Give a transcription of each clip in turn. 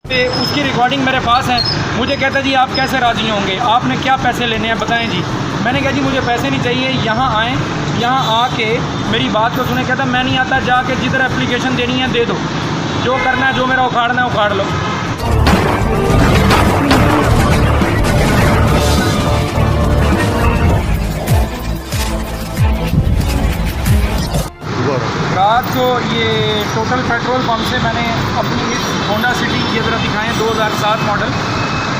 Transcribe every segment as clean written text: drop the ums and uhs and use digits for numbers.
उसकी रिकॉर्डिंग मेरे पास है। मुझे कहता जी आप कैसे राज़ी होंगे, आपने क्या पैसे लेने हैं बताएं जी। मैंने कहा जी मुझे पैसे नहीं चाहिए, यहाँ आएँ, यहाँ आके मेरी बात को सुने। कहता मैं नहीं आता, जाके जिधर एप्लीकेशन देनी है दे दो, जो करना है, जो मेरा उखाड़ना है उखाड़ लो। रात को ये टोटल पेट्रोल पंप से मैंने अपनी इस होंडा सिटी ये ज़रा दिखाएँ 2007 मॉडल,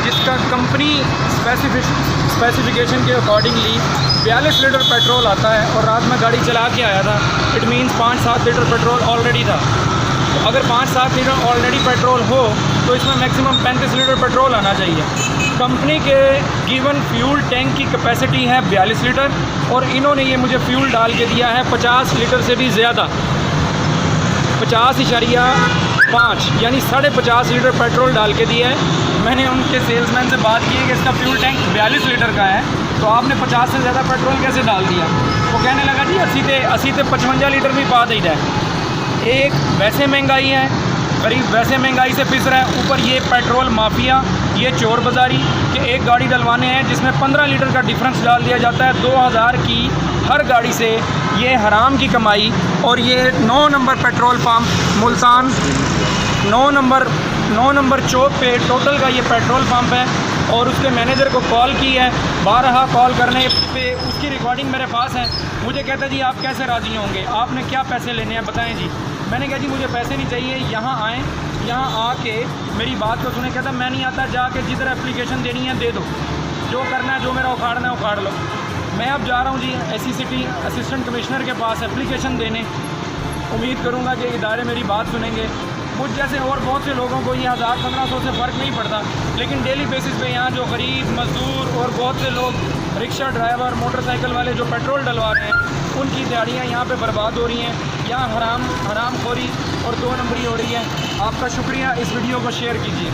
जिसका कंपनी स्पेसिफिकेशन के अकॉर्डिंगली 42 लीटर पेट्रोल आता है। और रात में गाड़ी चला के आया था, it means 5-7 litre petrol already था। तो अगर 5-7 लीटर ऑलरेडी पेट्रोल हो तो इसमें मैक्सिमम 35 लीटर पेट्रोल आना चाहिए। कंपनी के गिवन फ्यूल टैंक की कैपेसिटी है 42 लीटर और इन्होंने ये मुझे फ्यूल डाल के दिया है 50 लीटर से भी ज़्यादा, 50.5 यानी 50.5 लीटर पेट्रोल डाल के दिया है। मैंने उनके सेल्समैन से बात की है कि इसका फ्यूल टैंक 42 लीटर का है, तो आपने 50 से ज़्यादा पेट्रोल कैसे डाल दिया। वो कहने लगा जी 80 से 55 लीटर भी पा दी जाए। एक वैसे महंगाई है, करीब वैसे महंगाई से पिस रहा है, ऊपर ये पेट्रोल माफिया, ये चोर बाज़ारी कि एक गाड़ी डलवाने हैं जिसमें 15 लीटर का डिफरेंस डाल दिया जाता है 2000 की हर गाड़ी से। ये हराम की कमाई। और ये 9 number petrol pump Multan 9 number चौक पे टोटल का ये पेट्रोल पंप है। और उसके मैनेजर को कॉल की है, 12 कॉल करने पे उसकी रिकॉर्डिंग मेरे पास है। मुझे कहता जी आप कैसे राज़ी होंगे, आपने क्या पैसे लेने हैं बताएं जी। मैंने कहा जी मुझे पैसे नहीं चाहिए, यहाँ आएँ, यहाँ आके मेरी बात को सुने। कहता मैं नहीं आता, जाके जिधर एप्लीकेशन देनी है दे दो, जो करना है, जो मेरा उखाड़ना है उखाड़ लो। मैं अब जा रहा हूँ जी एसी सिटी असिस्टेंट कमिश्नर के पास एप्लीकेशन देने। उम्मीद करूँगा कि इदारे मेरी बात सुनेंगे। मुझ जैसे और बहुत से लोगों को ये 1000-1500 से फ़र्क नहीं पड़ता, लेकिन डेली बेसिस पे यहाँ जो गरीब मज़दूर और बहुत से लोग रिक्शा ड्राइवर, मोटरसाइकिल वाले जो पेट्रोल डलवा रहे हैं, उनकी दिहाड़ियाँ यहाँ पे बर्बाद हो रही हैं। यहाँ हराम खोरी और 2 नंबरी हो रही है। आपका शुक्रिया, इस वीडियो को शेयर कीजिए।